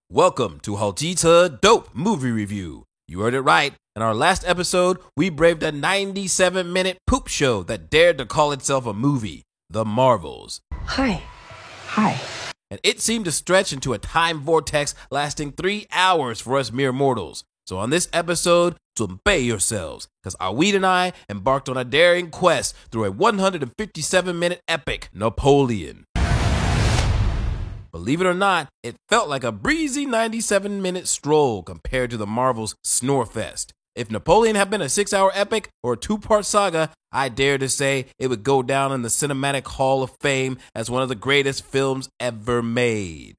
Welcome to Haltita Dope Movie Review. You heard it right. In our last episode, we braved a 97-minute poop show that dared to call itself a movie, The Marvels. Hi. And it seemed to stretch into a time vortex lasting 3 hours for us mere mortals. So on this episode,准备yourselves, because Awid and I embarked on a daring quest through a 157-minute epic, Napoleon. Believe it or not, it felt like a breezy 97-minute stroll compared to the Marvel's Snorefest. If Napoleon had been a 6-hour epic or a 2-part saga, I dare to say it would go down in the Cinematic Hall of Fame as one of the greatest films ever made.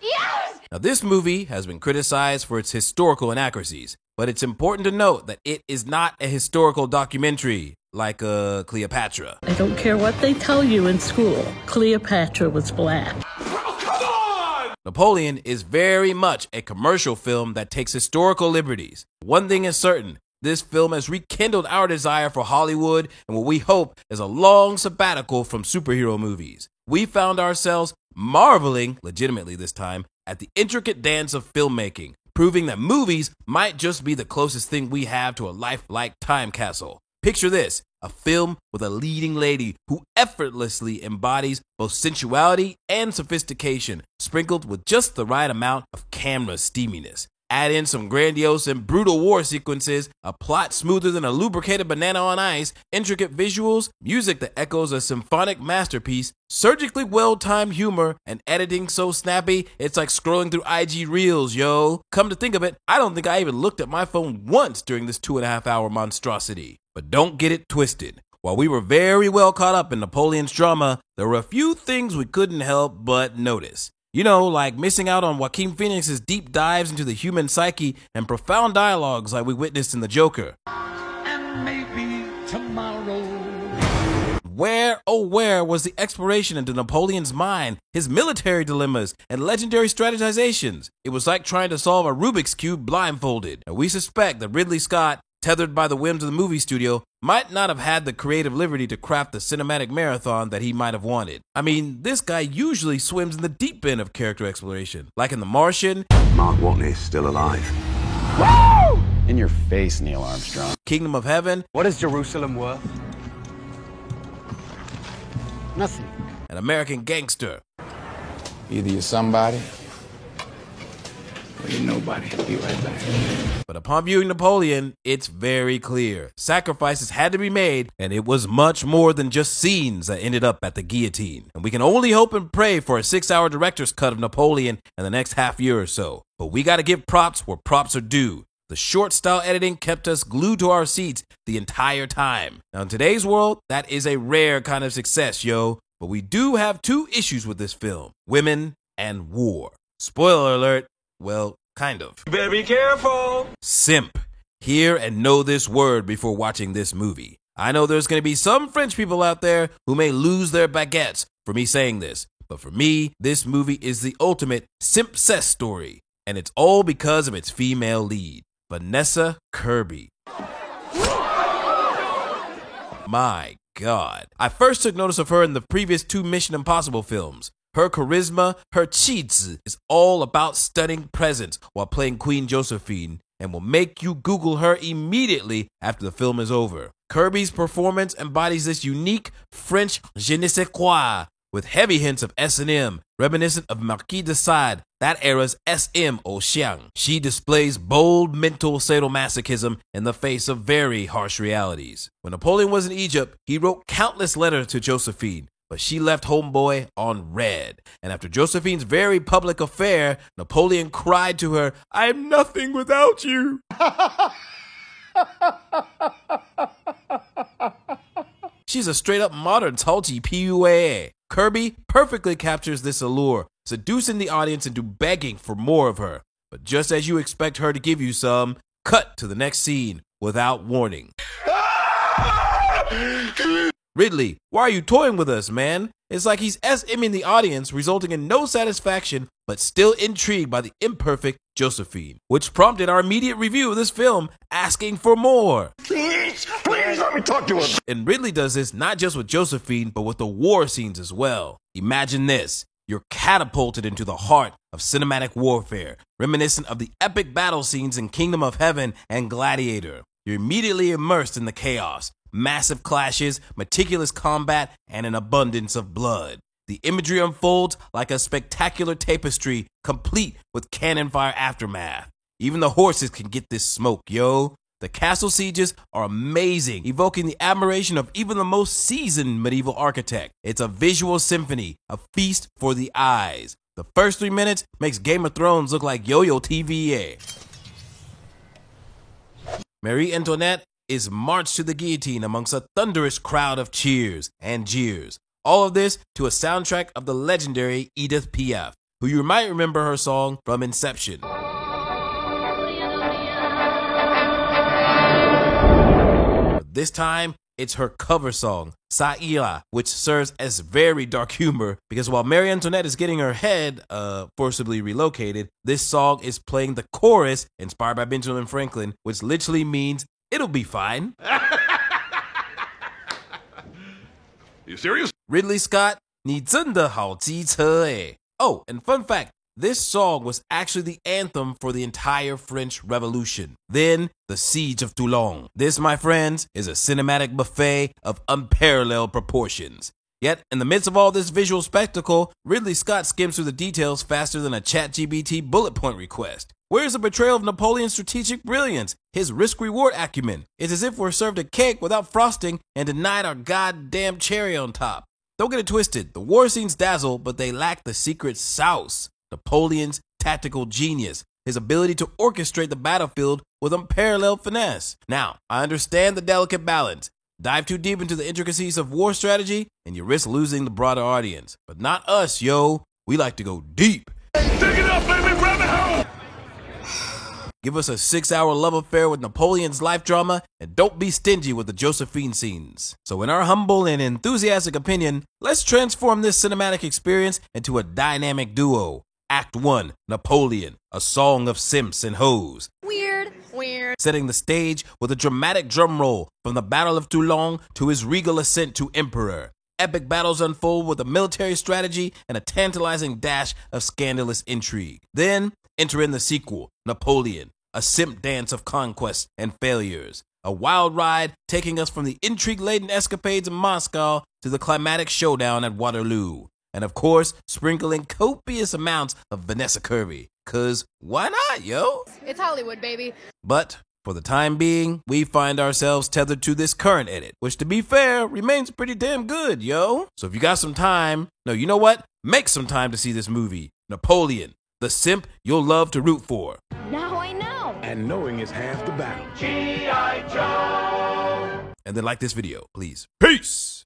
Yes! Now, this movie has been criticized for its historical inaccuracies, but it's important to note that it is not a historical documentary like Cleopatra. I don't care what they tell you in school. Cleopatra was black. Napoleon is very much a commercial film that takes historical liberties. One thing is certain, this film has rekindled our desire for Hollywood and what we hope is a long sabbatical from superhero movies. We found ourselves marveling, legitimately this time, at the intricate dance of filmmaking, proving that movies might just be the closest thing we have to a lifelike time capsule. Picture this, a film with a leading lady who effortlessly embodies both sensuality and sophistication, sprinkled with just the right amount of camera steaminess. Add in some grandiose and brutal war sequences, a plot smoother than a lubricated banana on ice, intricate visuals, music that echoes a symphonic masterpiece, surgically well-timed humor, and editing so snappy, it's like scrolling through IG Reels, yo. Come to think of it, I don't think I even looked at my phone once during this 2.5-hour monstrosity. But don't get it twisted. While we were very well caught up in Napoleon's drama, there were a few things we couldn't help but notice. You know, like missing out on Joaquin Phoenix's deep dives into the human psyche and profound dialogues like we witnessed in The Joker. And maybe tomorrow. Where, oh where, was the exploration into Napoleon's mind, his military dilemmas, and legendary strategizations? It was like trying to solve a Rubik's Cube blindfolded, and we suspect that Ridley Scott, tethered by the whims of the movie studio, might not have had the creative liberty to craft the cinematic marathon that he might have wanted. I mean, this guy usually swims in the deep end of character exploration, like in The Martian, Mark Watney's still alive. Woo! In your face, Neil Armstrong. Kingdom of Heaven, What is Jerusalem worth? Nothing. and American Gangster. Either you're somebody or you're nobody. Be right back. But upon viewing Napoleon, it's very clear. Sacrifices had to be made, and it was much more than just scenes that ended up at the guillotine. And we can only hope and pray for a 6-hour director's cut of Napoleon in the next half year or so. But we gotta give props where props are due. The short style editing kept us glued to our seats the entire time. Now in today's world, that is a rare kind of success, yo. But we do have 2 issues with this film: women and war. Spoiler alert, well, kind of. Very careful. Simp. Hear and know this word before watching this movie. I know there's going to be some French people out there who may lose their baguettes for me saying this, but for me, this movie is the ultimate simp-cess story, and it's all because of its female lead, Vanessa Kirby. My God. I first took notice of her in the previous 2 Mission Impossible films. Her charisma, her cheats, is all about stunning presence while playing Queen Josephine, and will make you Google her immediately after the film is over. Kirby's performance embodies this unique French je ne sais quoi, with heavy hints of S&M, reminiscent of Marquis de Sade, that era's SM au Xiang. She displays bold mental sadomasochism in the face of very harsh realities. When Napoleon was in Egypt, he wrote countless letters to Josephine, but she left homeboy on red. And after Josephine's very public affair, Napoleon cried to her, "I'm nothing without you." She's a straight up modern Talchi PUA. Kirby perfectly captures this allure, seducing the audience into begging for more of her. But just as you expect her to give you some, cut to the next scene without warning. Ridley, why are you toying with us, man? It's like he's SMing the audience, resulting in no satisfaction, but still intrigued by the imperfect Josephine, which prompted our immediate review of this film, asking for more. Please let me talk to him. And Ridley does this not just with Josephine, but with the war scenes as well. Imagine this. you're catapulted into the heart of cinematic warfare, reminiscent of the epic battle scenes in Kingdom of Heaven and Gladiator. You're immediately immersed in the chaos, massive clashes, meticulous combat, and an abundance of blood. The imagery unfolds like a spectacular tapestry, complete with cannon fire aftermath. Even the horses can get this smoke, yo. The castle sieges are amazing, evoking the admiration of even the most seasoned medieval architect. It's a visual symphony, a feast for the eyes. The first 3 minutes makes Game of Thrones look like Yo-Yo TVA. Marie Antoinette is marched to the guillotine amongst a thunderous crowd of cheers and jeers. All of this to a soundtrack of the legendary Edith Piaf, who you might remember her song from Inception. This time, it's her cover song, Ça Ira, which serves as very dark humor because while Marie Antoinette is getting her head forcibly relocated, this song is playing the chorus inspired by Benjamin Franklin, which literally means, "It'll be fine." You serious? Ridley Scott, 你真的好机车欸. Oh, and fun fact, this song was actually the anthem for the entire French Revolution. Then, the Siege of Toulon. This, my friends, is a cinematic buffet of unparalleled proportions. Yet, in the midst of all this visual spectacle, Ridley Scott skims through the details faster than a ChatGPT bullet point request. Where's the betrayal of Napoleon's strategic brilliance, his risk-reward acumen? It's as if we're served a cake without frosting and denied our goddamn cherry on top. Don't get it twisted, the war scenes dazzle, but they lack the secret sauce. Napoleon's tactical genius, his ability to orchestrate the battlefield with unparalleled finesse. Now, I understand the delicate balance. Dive too deep into the intricacies of war strategy, and you risk losing the broader audience. But not us, yo. We like to go deep. Dig it up, baby! Grab it home! Give us a 6-hour love affair with Napoleon's life drama, and don't be stingy with the Josephine scenes. So in our humble and enthusiastic opinion, let's transform this cinematic experience into a dynamic duo. Act 1, Napoleon, a song of simps and hoes. Weird. Setting the stage with a dramatic drum roll from the Battle of Toulon to his regal ascent to emperor. Epic battles unfold with a military strategy and a tantalizing dash of scandalous intrigue. Then, enter in the sequel, Napoleon, a simp dance of conquests and failures. A wild ride taking us from the intrigue-laden escapades in Moscow to the climatic showdown at Waterloo. And of course, sprinkling copious amounts of Vanessa Kirby. 'Cause why not, yo? It's Hollywood, baby. But for the time being, we find ourselves tethered to this current edit, which to be fair, remains pretty damn good, yo. So if you got some time, no, you know what? Make some time to see this movie, Napoleon, the simp you'll love to root for. Now I know. And knowing is half the battle. And then like this video, please. Peace!